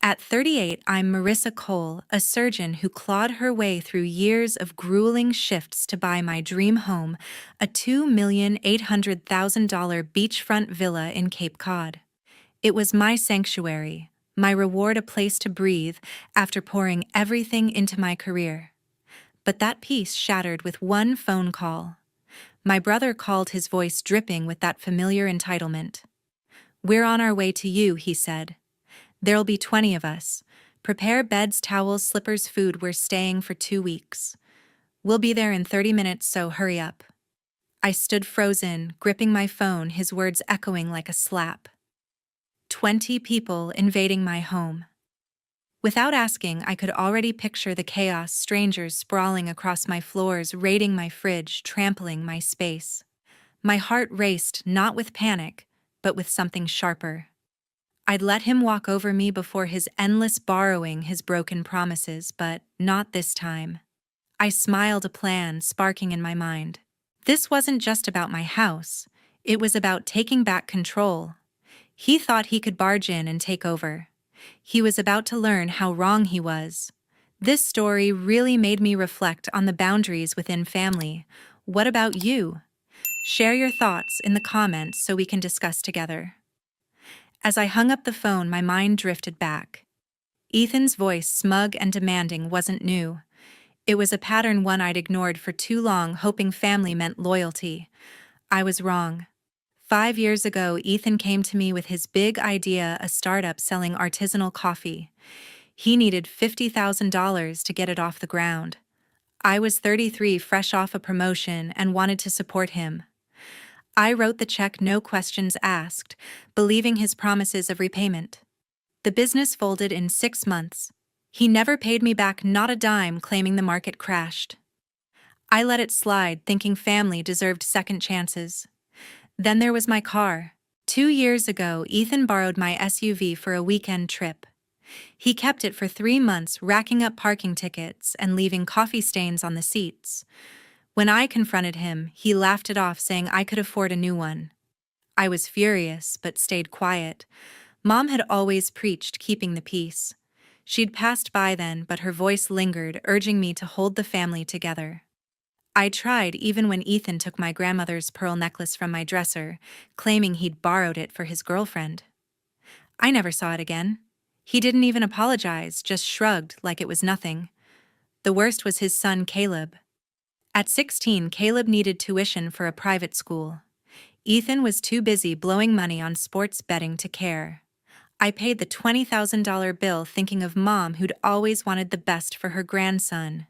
At 38, I'm Marissa Cole, a surgeon who clawed her way through years of grueling shifts to buy my dream home, a $2,800,000 beachfront villa in Cape Cod. It was my sanctuary, my reward, a place to breathe after pouring everything into my career. But that peace shattered with one phone call. My brother called, his voice dripping with that familiar entitlement. "We're on our way to you," he said. "There'll be 20 of us. Prepare beds, towels, slippers, food. We're staying for 2 weeks. We'll be there in 30 minutes, so hurry up." I stood frozen, gripping my phone, his words echoing like a slap. 20 people invading my home. Without asking, I could already picture the chaos: strangers sprawling across my floors, raiding my fridge, trampling my space. My heart raced, not with panic, but with something sharper. I'd let him walk over me before, his endless borrowing, his broken promises, but not this time. I smiled, a plan sparking in my mind. This wasn't just about my house. It was about taking back control. He thought he could barge in and take over. He was about to learn how wrong he was. This story really made me reflect on the boundaries within family. What about you? Share your thoughts in the comments so we can discuss together. As I hung up the phone, my mind drifted back. Ethan's voice, smug and demanding, wasn't new. It was a pattern, one I'd ignored for too long, hoping family meant loyalty. I was wrong. 5 years ago, Ethan came to me with his big idea, a startup selling artisanal coffee. He needed $50,000 to get it off the ground. I was 33, fresh off a promotion, and wanted to support him. I wrote the check, no questions asked, believing his promises of repayment. The business folded in 6 months. He never paid me back, not a dime, claiming the market crashed. I let it slide, thinking family deserved second chances. Then there was my car. 2 years ago, Ethan borrowed my SUV for a weekend trip. He kept it for 3 months, racking up parking tickets and leaving coffee stains on the seats. When I confronted him, he laughed it off, saying I could afford a new one. I was furious, but stayed quiet. Mom had always preached keeping the peace. She'd passed by then, but her voice lingered, urging me to hold the family together. I tried, even when Ethan took my grandmother's pearl necklace from my dresser, claiming he'd borrowed it for his girlfriend. I never saw it again. He didn't even apologize, just shrugged like it was nothing. The worst was his son, Caleb. At 16, Caleb needed tuition for a private school. Ethan was too busy blowing money on sports betting to care. I paid the $20,000 bill, thinking of Mom, who'd always wanted the best for her grandson.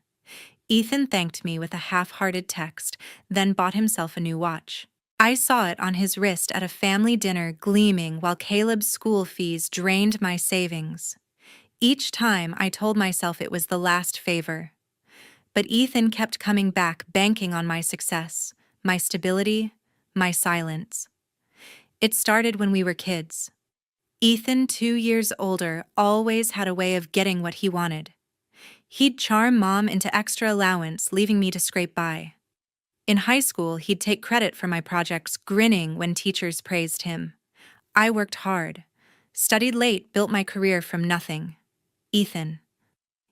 Ethan thanked me with a half-hearted text, then bought himself a new watch. I saw it on his wrist at a family dinner, gleaming, while Caleb's school fees drained my savings. Each time I told myself it was the last favor. But Ethan kept coming back, banking on my success, my stability, my silence. It started when we were kids. Ethan, 2 years older, always had a way of getting what he wanted. He'd charm Mom into extra allowance, leaving me to scrape by. In high school, he'd take credit for my projects, grinning when teachers praised him. I worked hard, studied late, built my career from nothing. Ethan.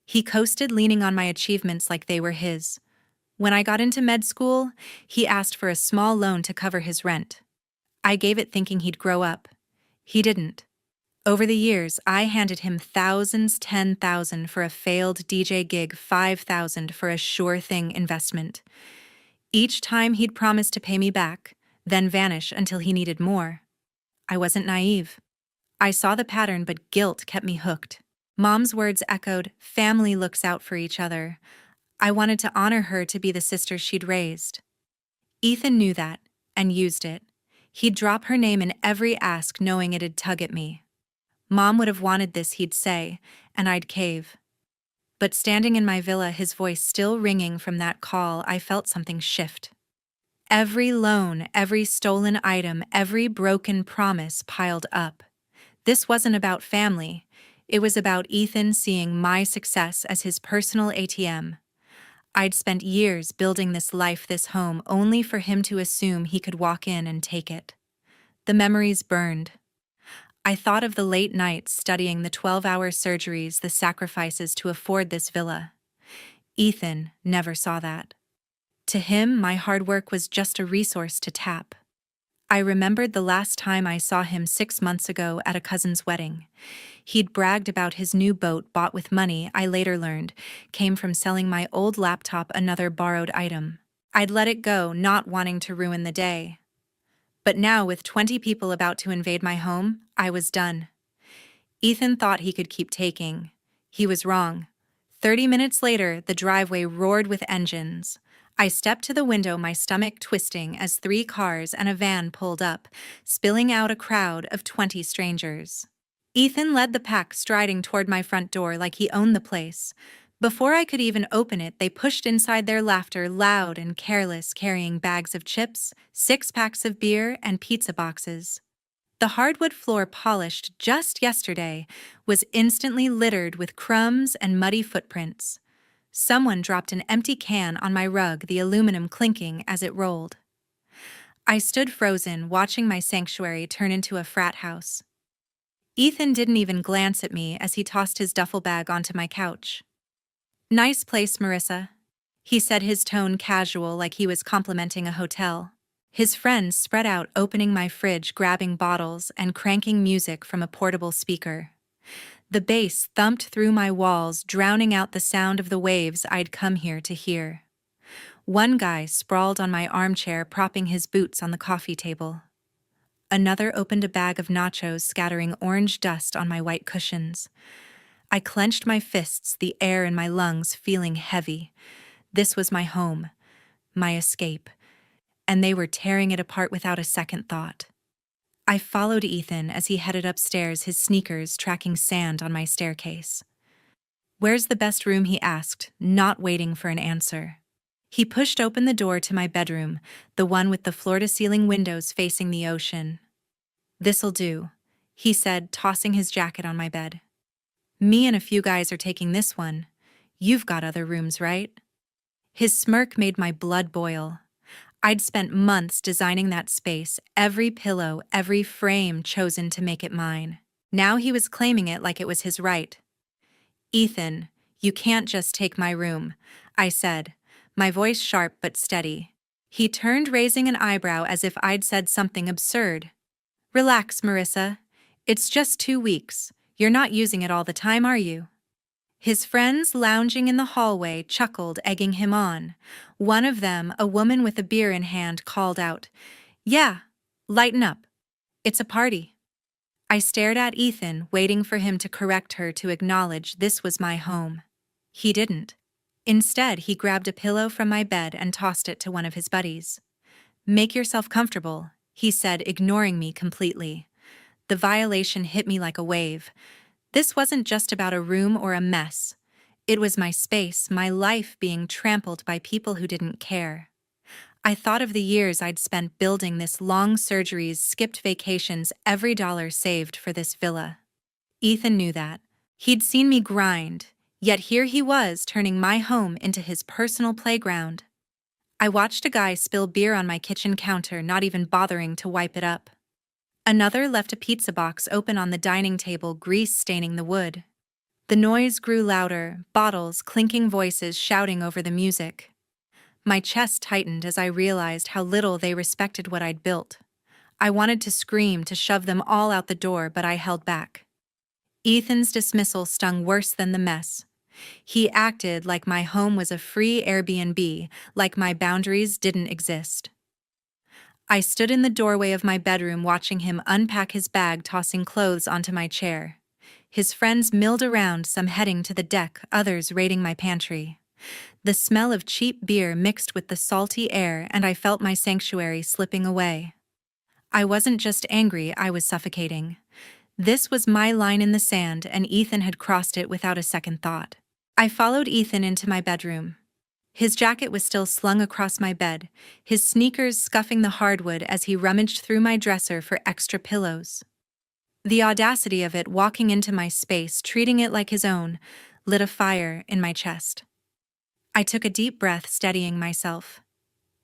He coasted, leaning on my achievements like they were his. When I got into med school, he asked for a small loan to cover his rent. I gave it, thinking he'd grow up. He didn't. Over the years, I handed him thousands, 10,000 for a failed DJ gig, 5,000 for a sure-thing investment. Each time he'd promise to pay me back, then vanish until he needed more. I wasn't naive. I saw the pattern, but guilt kept me hooked. Mom's words echoed, "Family looks out for each other." I wanted to honor her, to be the sister she'd raised. Ethan knew that, and used it. He'd drop her name in every ask, knowing it'd tug at me. "Mom would have wanted this," he'd say, and I'd cave. But standing in my villa, his voice still ringing from that call, I felt something shift. Every loan, every stolen item, every broken promise piled up. This wasn't about family. It was about Ethan seeing my success as his personal ATM. I'd spent years building this life, this home, only for him to assume he could walk in and take it. The memories burned. I thought of the late nights studying the 12-hour surgeries, the sacrifices to afford this villa. Ethan never saw that. To him, my hard work was just a resource to tap. I remembered the last time I saw him 6 months ago at a cousin's wedding. He'd bragged about his new boat bought with money I later learned came from selling my old laptop, another borrowed item. I'd let it go, not wanting to ruin the day. But now, with 20 people about to invade my home, I was done. Ethan thought he could keep taking. He was wrong. 30 minutes later, the driveway roared with engines. I stepped to the window, my stomach twisting as 3 cars and a van pulled up, spilling out a crowd of 20 strangers. Ethan led the pack, striding toward my front door like he owned the place. Before I could even open it, they pushed inside, their laughter loud and careless, carrying bags of chips, 6 packs of beer, and pizza boxes. The hardwood floor, polished just yesterday, was instantly littered with crumbs and muddy footprints. Someone dropped an empty can on my rug, the aluminum clinking as it rolled. I stood frozen, watching my sanctuary turn into a frat house. Ethan didn't even glance at me as he tossed his duffel bag onto my couch. "Nice place, Marissa," he said, his tone casual, like he was complimenting a hotel. His friends spread out, opening my fridge, grabbing bottles, and cranking music from a portable speaker. The bass thumped through my walls, drowning out the sound of the waves I'd come here to hear. One guy sprawled on my armchair, propping his boots on the coffee table. Another opened a bag of nachos, scattering orange dust on my white cushions. I clenched my fists, the air in my lungs feeling heavy. This was my home, my escape, and they were tearing it apart without a second thought. I followed Ethan as he headed upstairs, his sneakers tracking sand on my staircase. "Where's the best room?" he asked, not waiting for an answer. He pushed open the door to my bedroom, the one with the floor-to-ceiling windows facing the ocean. "This'll do," he said, tossing his jacket on my bed. "Me and a few guys are taking this one. You've got other rooms, right?" His smirk made my blood boil. I'd spent months designing that space, every pillow, every frame chosen to make it mine. Now he was claiming it like it was his right. "Ethan, you can't just take my room," I said, my voice sharp but steady. He turned, raising an eyebrow as if I'd said something absurd. "Relax, Marissa. It's just 2 weeks. You're not using it all the time, are you?" His friends lounging in the hallway chuckled, egging him on. One of them, a woman with a beer in hand, called out, "Yeah, lighten up. It's a party." I stared at Ethan, waiting for him to correct her, to acknowledge this was my home. He didn't. Instead, he grabbed a pillow from my bed and tossed it to one of his buddies. "Make yourself comfortable," he said, ignoring me completely. The violation hit me like a wave. This wasn't just about a room or a mess. It was my space, my life being trampled by people who didn't care. I thought of the years I'd spent building this, long surgeries, skipped vacations, every dollar saved for this villa. Ethan knew that. He'd seen me grind, yet here he was, turning my home into his personal playground. I watched a guy spill beer on my kitchen counter, not even bothering to wipe it up. Another left a pizza box open on the dining table, grease staining the wood. The noise grew louder, bottles, clinking, voices shouting over the music. My chest tightened as I realized how little they respected what I'd built. I wanted to scream, to shove them all out the door, but I held back. Ethan's dismissal stung worse than the mess. He acted like my home was a free Airbnb, like my boundaries didn't exist. I stood in the doorway of my bedroom, watching him unpack his bag, tossing clothes onto my chair. His friends milled around, some heading to the deck, others raiding my pantry. The smell of cheap beer mixed with the salty air, and I felt my sanctuary slipping away. I wasn't just angry, I was suffocating. This was my line in the sand, and Ethan had crossed it without a second thought. I followed Ethan into my bedroom. His jacket was still slung across my bed, his sneakers scuffing the hardwood as he rummaged through my dresser for extra pillows. The audacity of it, walking into my space, treating it like his own, lit a fire in my chest. I took a deep breath, steadying myself.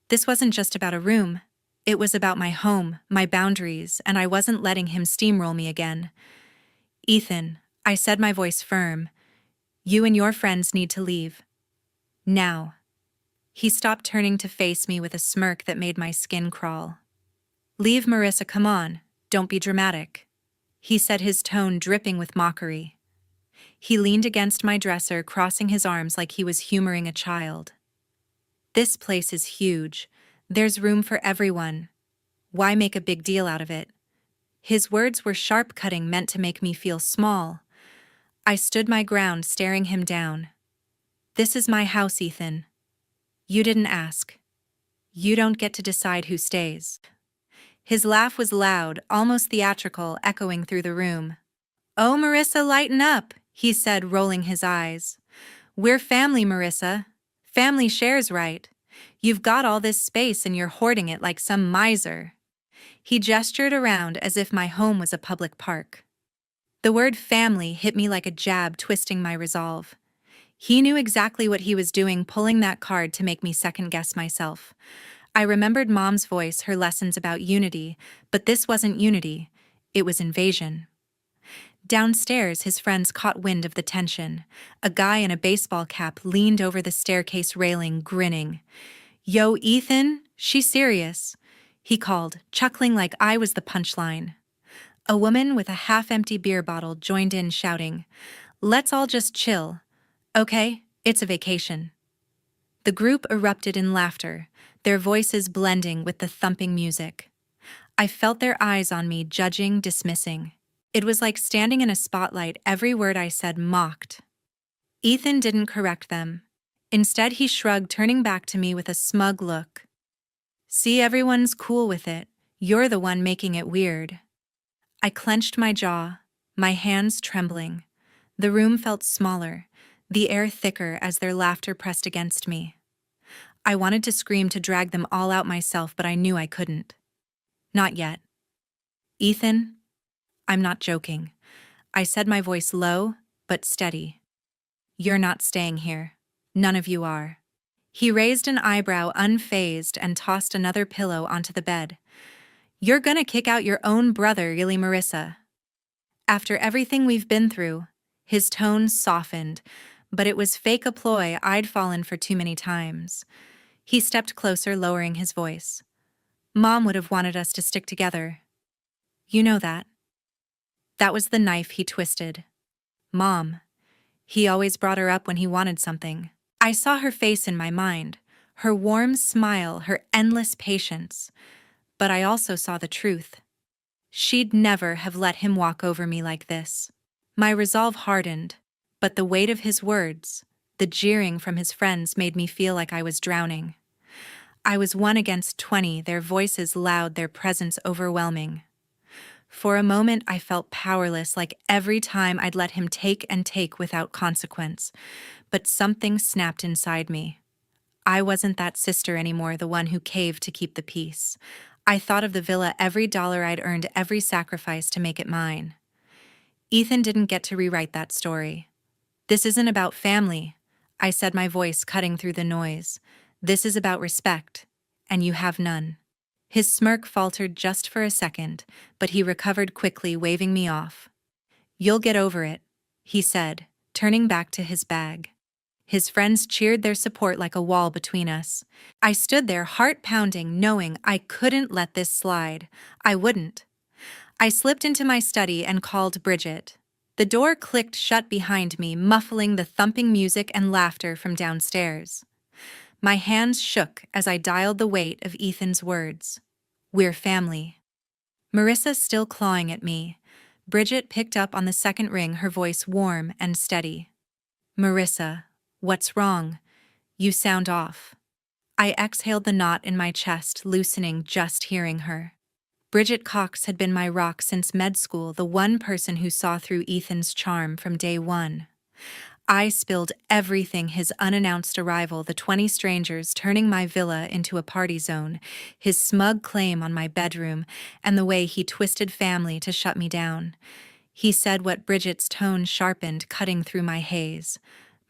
This wasn't just about a room. It was about my home, my boundaries, and I wasn't letting him steamroll me again. Ethan, I said, my voice firm, you and your friends need to leave. Now. He stopped, turning to face me with a smirk that made my skin crawl. Leave, Marissa, come on, don't be dramatic, he said, his tone dripping with mockery. He leaned against my dresser, crossing his arms like he was humoring a child. This place is huge. There's room for everyone. Why make a big deal out of it? His words were sharp cutting, meant to make me feel small. I stood my ground, staring him down. This is my house, Ethan. You didn't ask. You don't get to decide who stays. His laugh was loud, almost theatrical, echoing through the room. Oh, Marissa, lighten up, he said, rolling his eyes. We're family, Marissa. Family shares, right? You've got all this space and you're hoarding it like some miser. He gestured around as if my home was a public park. The word family hit me like a jab, twisting my resolve. He knew exactly what he was doing, pulling that card to make me second-guess myself. I remembered Mom's voice, her lessons about unity, but this wasn't unity. It was invasion. Downstairs, his friends caught wind of the tension. A guy in a baseball cap leaned over the staircase railing, grinning. Yo, Ethan, she's serious, he called, chuckling like I was the punchline. A woman with a half-empty beer bottle joined in, shouting, Let's all just chill. Okay, it's a vacation. The group erupted in laughter, their voices blending with the thumping music. I felt their eyes on me, judging, dismissing. It was like standing in a spotlight, every word I said mocked. Ethan didn't correct them. Instead, he shrugged, turning back to me with a smug look. See, everyone's cool with it. You're the one making it weird. I clenched my jaw, my hands trembling. The room felt smaller, the air thicker as their laughter pressed against me. I wanted to scream, to drag them all out myself, but I knew I couldn't. Not yet. Ethan, I'm not joking. I said, my voice low but steady. You're not staying here. None of you are. He raised an eyebrow, unfazed, and tossed another pillow onto the bed. You're gonna kick out your own brother, really, Marissa? After everything we've been through, his tone softened, but it was fake, a ploy I'd fallen for too many times. He stepped closer, lowering his voice. Mom would have wanted us to stick together. You know that. That was the knife he twisted. Mom. He always brought her up when he wanted something. I saw her face in my mind, her warm smile, her endless patience. But I also saw the truth. She'd never have let him walk over me like this. My resolve hardened, but the weight of his words, the jeering from his friends, made me feel like I was drowning. I was 1 against 20, their voices loud, their presence overwhelming. For a moment I felt powerless, like every time I'd let him take and take without consequence. But something snapped inside me. I wasn't that sister anymore, the one who caved to keep the peace. I thought of the villa, every dollar I'd earned, every sacrifice to make it mine. Ethan didn't get to rewrite that story. This isn't about family, I said, my voice cutting through the noise. This is about respect, and you have none. His smirk faltered just for a second, but he recovered quickly, waving me off. You'll get over it, he said, turning back to his bag. His friends cheered their support like a wall between us. I stood there, heart pounding, knowing I couldn't let this slide. I wouldn't. I slipped into my study and called Bridget. The door clicked shut behind me, muffling the thumping music and laughter from downstairs. My hands shook as I dialed the weight of Ethan's words. We're family. Marissa still clawing at me. Bridget picked up on the second ring, her voice warm and steady. Marissa, what's wrong? You sound off. I exhaled, the knot in my chest loosening just hearing her. Bridget Cox had been my rock since med school, the one person who saw through Ethan's charm from day one. I spilled everything: his unannounced arrival, the 20 strangers turning my villa into a party zone, his smug claim on my bedroom, and the way he twisted family to shut me down. He said what Bridget's tone sharpened, cutting through my haze.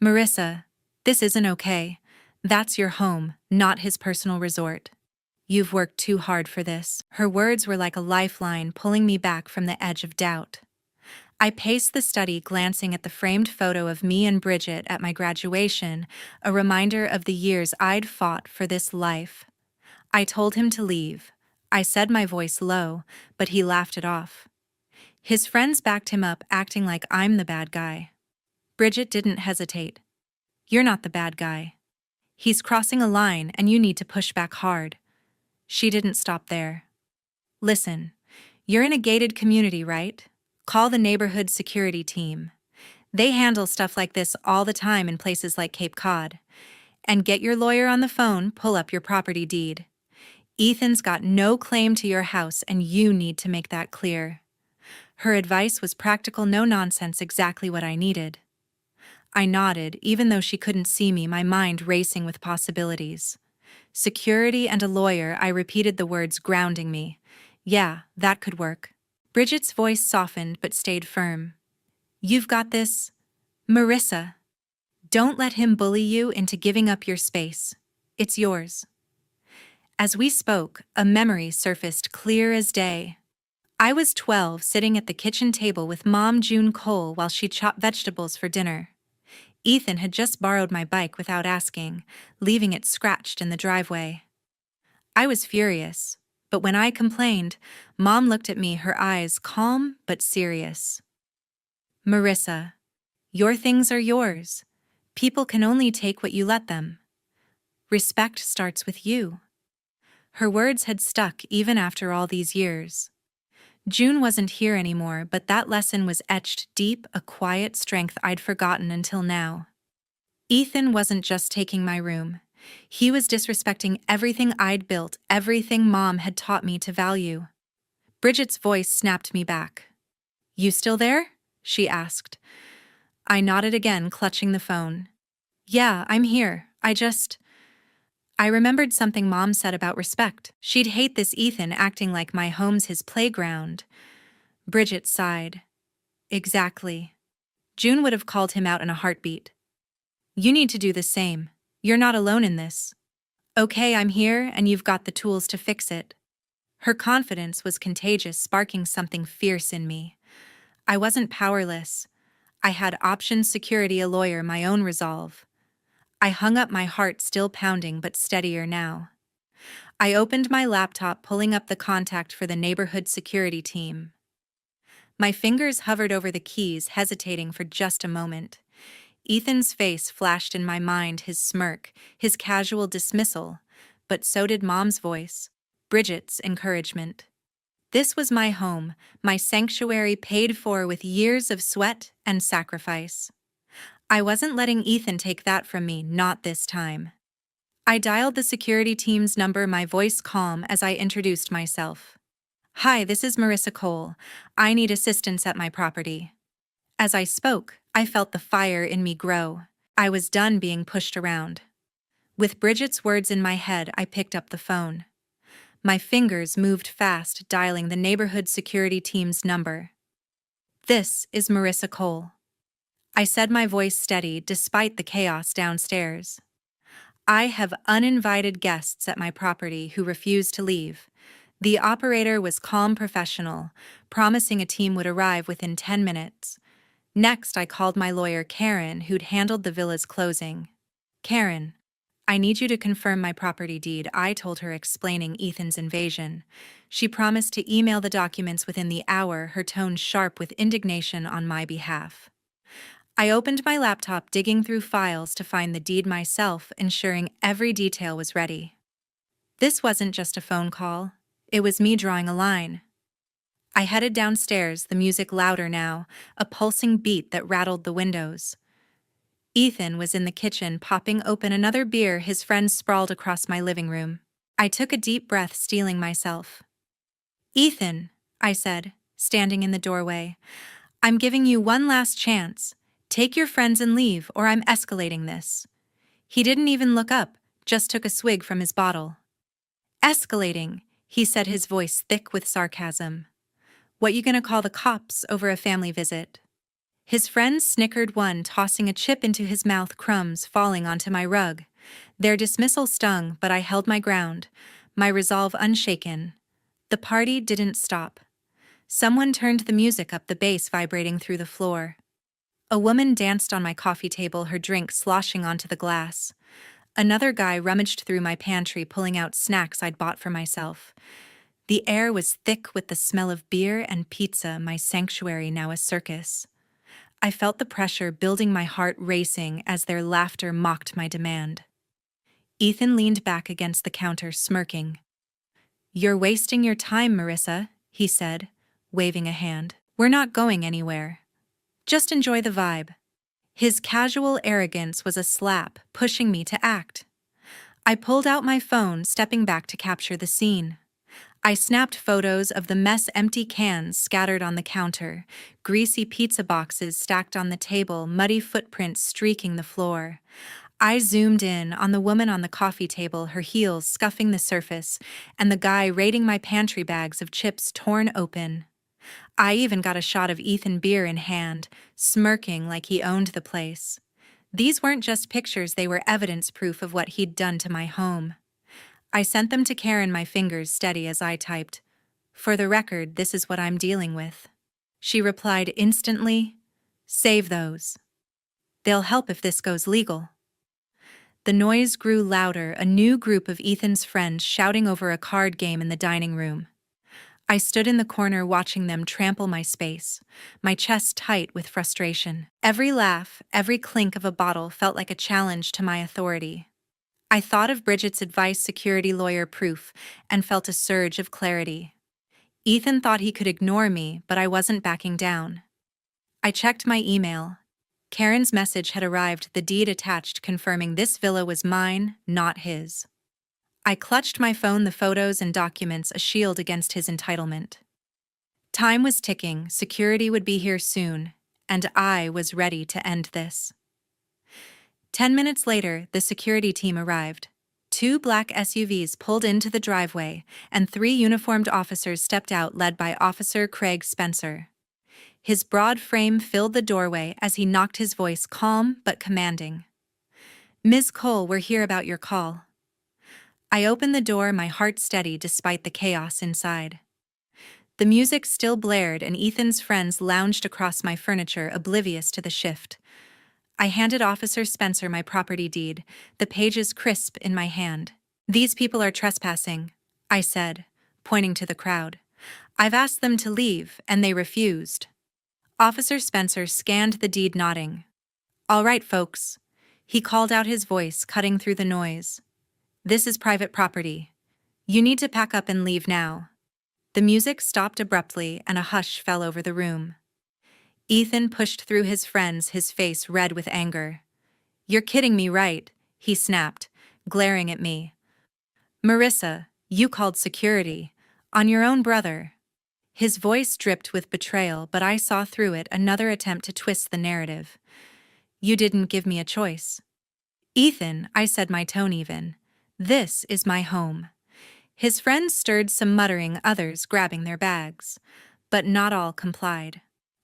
Marissa, this isn't okay. That's your home, not his personal resort. You've worked too hard for this. Her words were like a lifeline pulling me back from the edge of doubt. I paced the study, glancing at the framed photo of me and Bridget at my graduation, a reminder of the years I'd fought for this life. I told him to leave. I said, my voice low, but he laughed it off. His friends backed him up, acting like I'm the bad guy. Bridget didn't hesitate. You're not the bad guy. He's crossing a line and you need to push back hard. She didn't stop there. Listen, you're in a gated community, right? Call the neighborhood security team. They handle stuff like this all the time in places like Cape Cod. And get your lawyer on the phone, pull up your property deed. Ethan's got no claim to your house and you need to make that clear. Her advice was practical, no nonsense, exactly what I needed. I nodded, even though she couldn't see me, my mind racing with possibilities. Security and a lawyer, I repeated the words, grounding me. Yeah, that could work. Bridget's voice softened but stayed firm. You've got this, Marissa. Don't let him bully you into giving up your space. It's yours. As we spoke, a memory surfaced clear as day. I was 12, sitting at the kitchen table with Mom June Cole while she chopped vegetables for dinner. Ethan had just borrowed my bike without asking, leaving it scratched in the driveway. I was furious, but when I complained, Mom looked at me, her eyes calm but serious. Marissa, your things are yours. People can only take what you let them. Respect starts with you. Her words had stuck even after all these years. June wasn't here anymore, but that lesson was etched deep, a quiet strength I'd forgotten until now. Ethan wasn't just taking my room. He was disrespecting everything I'd built, everything Mom had taught me to value. Bridget's voice snapped me back. You still there? She asked. I nodded again, clutching the phone. Yeah, I'm here. I remembered something Mom said about respect. She'd hate this Ethan acting like my home's his playground. Bridget sighed. Exactly. June would have called him out in a heartbeat. You need to do the same. You're not alone in this. Okay, I'm here and you've got the tools to fix it. Her confidence was contagious, sparking something fierce in me. I wasn't powerless. I had options, security, a lawyer, my own resolve. I hung up, my heart still pounding but steadier now. I opened my laptop, pulling up the contact for the neighborhood security team. My fingers hovered over the keys, hesitating for just a moment. Ethan's face flashed in my mind, his smirk, his casual dismissal, but so did Mom's voice, Bridget's encouragement. This was my home, my sanctuary, paid for with years of sweat and sacrifice. I wasn't letting Ethan take that from me, not this time. I dialed the security team's number, my voice calm as I introduced myself. Hi, this is Marissa Cole. I need assistance at my property. As I spoke, I felt the fire in me grow. I was done being pushed around. With Bridget's words in my head, I picked up the phone. My fingers moved fast, dialing the neighborhood security team's number. This is Marissa Cole. I said, my voice steady despite the chaos downstairs. I have uninvited guests at my property who refuse to leave. The operator was calm, professional, promising a team would arrive within 10 minutes. Next, I called my lawyer, Karen, who'd handled the villa's closing. Karen, I need you to confirm my property deed, I told her, explaining Ethan's invasion. She promised to email the documents within the hour, her tone sharp with indignation on my behalf. I opened my laptop, digging through files to find the deed myself, ensuring every detail was ready. This wasn't just a phone call. It was me drawing a line. I headed downstairs, the music louder now, a pulsing beat that rattled the windows. Ethan was in the kitchen, popping open another beer, his friends sprawled across my living room. I took a deep breath, steeling myself. Ethan, I said, standing in the doorway, I'm giving you one last chance. Take your friends and leave, or I'm escalating this. He didn't even look up, just took a swig from his bottle. Escalating, he said, his voice thick with sarcasm. What you gonna call the cops over a family visit? His friends snickered, one tossing a chip into his mouth, crumbs falling onto my rug. Their dismissal stung, but I held my ground. my resolve unshaken. The party didn't stop. Someone turned the music up, the bass vibrating through the floor. A woman danced on my coffee table, her drink sloshing onto the glass. Another guy rummaged through my pantry, pulling out snacks I'd bought for myself. The air was thick with the smell of beer and pizza, my sanctuary now a circus. I felt the pressure building, my heart racing as their laughter mocked my demand. Ethan leaned back against the counter, smirking. "You're wasting your time, Marissa," he said, waving a hand. "We're not going anywhere. Just enjoy the vibe." His casual arrogance was a slap, pushing me to act. I pulled out my phone, stepping back to capture the scene. I snapped photos of the mess, empty cans scattered on the counter, greasy pizza boxes stacked on the table, muddy footprints streaking the floor. I zoomed in on the woman on the coffee table, her heels scuffing the surface, and the guy raiding my pantry, bags of chips torn open. I even got a shot of Ethan, beer in hand, smirking like he owned the place. These weren't just pictures, they were evidence, proof of what he'd done to my home. I sent them to Karen, my fingers steady as I typed, "For the record, this is what I'm dealing with." She replied instantly, "Save those. They'll help if this goes legal." The noise grew louder, a new group of Ethan's friends shouting over a card game in the dining room. I stood in the corner watching them trample my space, my chest tight with frustration. Every laugh, every clink of a bottle felt like a challenge to my authority. I thought of Bridget's advice, security lawyer proof, and felt a surge of clarity. Ethan thought he could ignore me, but I wasn't backing down. I checked my email. Karen's message had arrived, the deed attached confirming this villa was mine, not his. I clutched my phone, the photos and documents a shield against his entitlement. Time was ticking, security would be here soon, and I was ready to end this. 10 minutes later, the security team arrived. 2 black SUVs pulled into the driveway, and 3 uniformed officers stepped out, led by Officer Craig Spencer. His broad frame filled the doorway as he knocked, his voice calm but commanding. "Ms. Cole, we're here about your call." I opened the door, my heart steady despite the chaos inside. The music still blared, and Ethan's friends lounged across my furniture, oblivious to the shift. I handed Officer Spencer my property deed, the pages crisp in my hand. "These people are trespassing," I said, pointing to the crowd. "I've asked them to leave, and they refused." Officer Spencer scanned the deed, nodding. "All right, folks." He called out, his voice cutting through the noise. "This is private property. You need to pack up and leave now." The music stopped abruptly, and a hush fell over the room. Ethan pushed through his friends, his face red with anger. "You're kidding me, right?" he snapped, glaring at me. "Marissa, you called security. On your own brother." His voice dripped with betrayal, but I saw through it, another attempt to twist the narrative. "You didn't give me a choice." "Ethan," I said, my tone even, "this is my home." His friends stirred, some muttering, others grabbing their bags. But not all complied.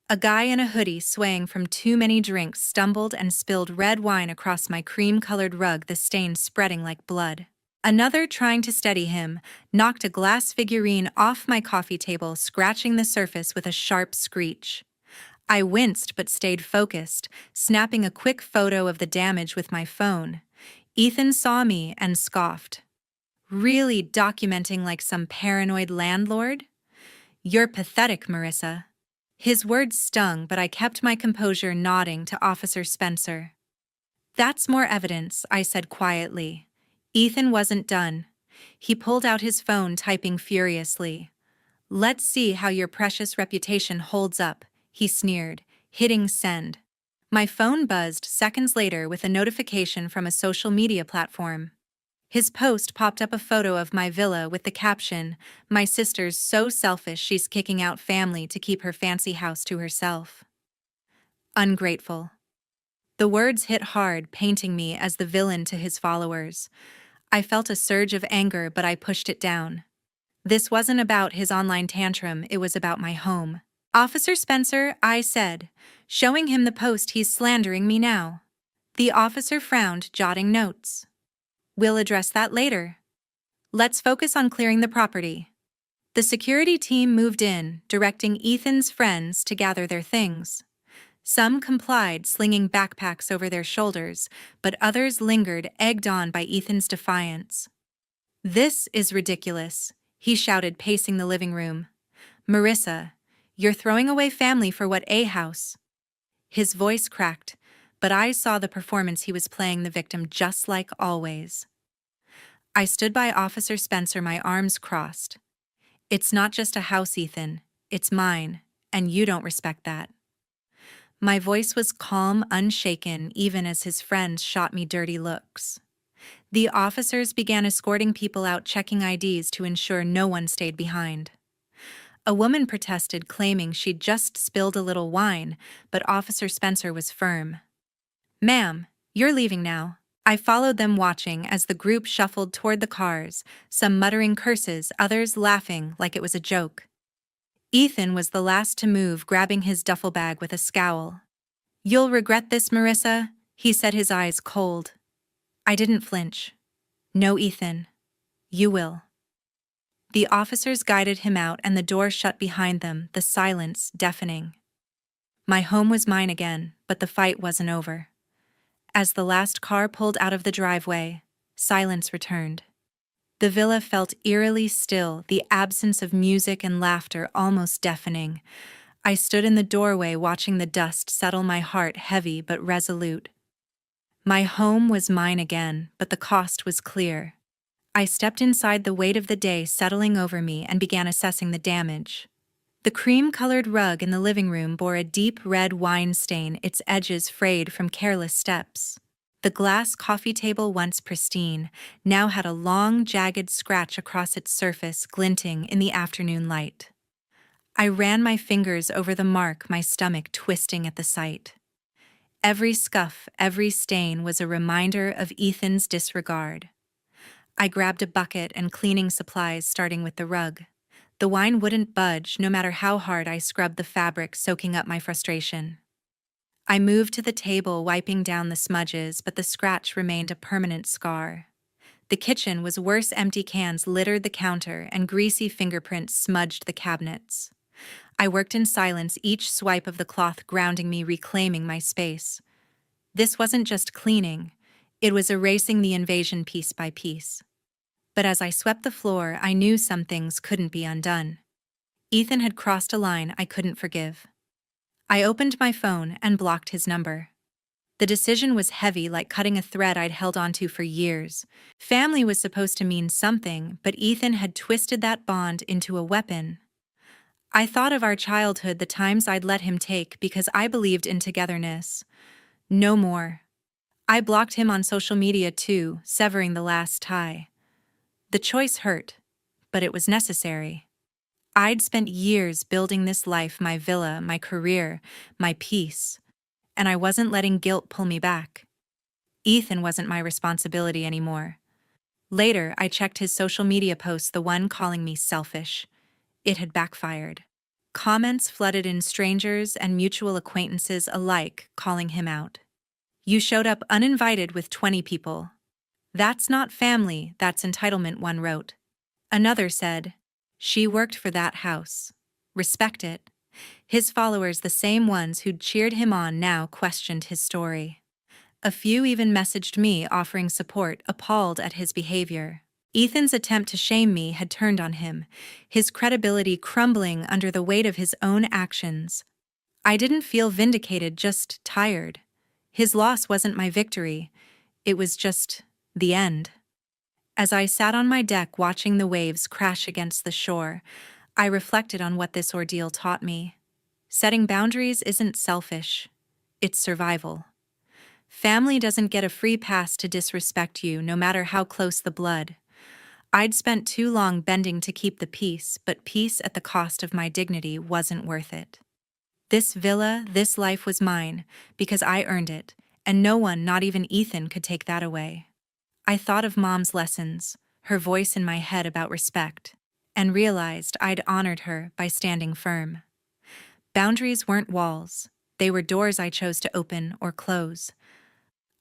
A guy in a hoodie, swaying from too many drinks, stumbled and spilled red wine across my cream-colored rug, the stain spreading like blood. Another, trying to steady him, knocked a glass figurine off my coffee table, scratching the surface with a sharp screech. I winced but stayed focused, snapping a quick photo of the damage with my phone. Ethan saw me and scoffed. "Really documenting like some paranoid landlord? You're pathetic, Marissa." His words stung, but I kept my composure, nodding to Officer Spencer. "That's more evidence," I said quietly. Ethan wasn't done. He pulled out his phone, typing furiously. "Let's see how your precious reputation holds up," he sneered, hitting send. My phone buzzed seconds later with a notification from a social media platform. His post popped up, a photo of my villa with the caption, "My sister's so selfish she's kicking out family to keep her fancy house to herself." Ungrateful. The words hit hard, painting me as the villain to his followers. I felt a surge of anger, but I pushed it down. This wasn't about his online tantrum, it was about my home. "Officer Spencer," I said, showing him the post, "he's slandering me now." The officer frowned, jotting notes. "We'll address that later." Let's focus on clearing the property. The security team moved in, directing Ethan's friends to gather their things. Some complied, slinging backpacks over their shoulders, but others lingered, egged on by Ethan's defiance. "This is ridiculous," he shouted, pacing the living room. "Marissa, you're throwing away family for what, a house?" His voice cracked, but I saw the performance he was playing the victim, just like always. I stood by Officer Spencer, my arms crossed. "It's not just a house, Ethan. It's mine, and you don't respect that." My voice was calm, unshaken, even as his friends shot me dirty looks. The officers began escorting people out, checking IDs to ensure no one stayed behind. A woman protested, claiming she'd just spilled a little wine, but Officer Spencer was firm. "Ma'am, you're leaving now." I followed them, watching as the group shuffled toward the cars, some muttering curses, others laughing like it was a joke. Ethan was the last to move, grabbing his duffel bag with a scowl. "You'll regret this, Marissa," he said, his eyes cold. I didn't flinch. "No, Ethan. You will." The officers guided him out, and the door shut behind them, the silence deafening. My home was mine again, but the fight wasn't over. As the last car pulled out of the driveway, silence returned. The villa felt eerily still, the absence of music and laughter almost deafening. I stood in the doorway, watching the dust settle, my heart heavy but resolute. My home was mine again, but the cost was clear. I stepped inside, the weight of the day settling over me, and began assessing the damage. The cream-colored rug in the living room bore a deep red wine stain, its edges frayed from careless steps. The glass coffee table, once pristine, now had a long, jagged scratch across its surface, glinting in the afternoon light. I ran my fingers over the mark, my stomach twisting at the sight. Every scuff, every stain was a reminder of Ethan's disregard. I grabbed a bucket and cleaning supplies, starting with the rug. The wine wouldn't budge, no matter how hard I scrubbed the fabric, soaking up my frustration. I moved to the table, wiping down the smudges, but the scratch remained a permanent scar. The kitchen was worse. Empty cans littered the counter, and greasy fingerprints smudged the cabinets. I worked in silence, each swipe of the cloth grounding me, reclaiming my space. This wasn't just cleaning, it was erasing the invasion piece by piece. But as I swept the floor, I knew some things couldn't be undone. Ethan had crossed a line I couldn't forgive. I opened my phone and blocked his number. The decision was heavy, like cutting a thread I'd held onto for years. Family was supposed to mean something, but Ethan had twisted that bond into a weapon. I thought of our childhood, the times I'd let him take because I believed in togetherness. No more. I blocked him on social media too, severing the last tie. The choice hurt, but it was necessary. I'd spent years building this life, my villa, my career, my peace, and I wasn't letting guilt pull me back. Ethan wasn't my responsibility anymore. Later, I checked his social media posts, the one calling me selfish. It had backfired. Comments flooded in, strangers and mutual acquaintances alike calling him out. "You showed up uninvited with 20 people. That's not family, that's entitlement," one wrote. Another said, "She worked for that house. Respect it." His followers, the same ones who'd cheered him on, now questioned his story. A few even messaged me, offering support, appalled at his behavior. Ethan's attempt to shame me had turned on him, his credibility crumbling under the weight of his own actions. I didn't feel vindicated, just tired. His loss wasn't my victory. It was just the end. As I sat on my deck watching the waves crash against the shore, I reflected on what this ordeal taught me. Setting boundaries isn't selfish. It's survival. Family doesn't get a free pass to disrespect you, no matter how close the blood. I'd spent too long bending to keep the peace, but peace at the cost of my dignity wasn't worth it. This villa, this life was mine, because I earned it, and no one, not even Ethan, could take that away. I thought of Mom's lessons, her voice in my head about respect, and realized I'd honored her by standing firm. Boundaries weren't walls, they were doors I chose to open or close.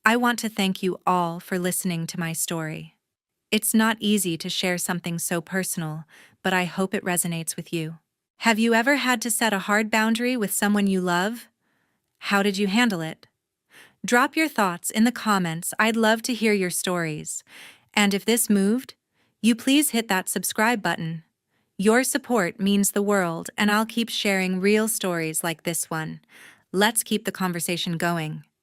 I want to thank you all for listening to my story. It's not easy to share something so personal, but I hope it resonates with you. Have you ever had to set a hard boundary with someone you love? How did you handle it? Drop your thoughts in the comments. I'd love to hear your stories. And if this moved, you please hit that subscribe button. Your support means the world, and I'll keep sharing real stories like this one. Let's keep the conversation going.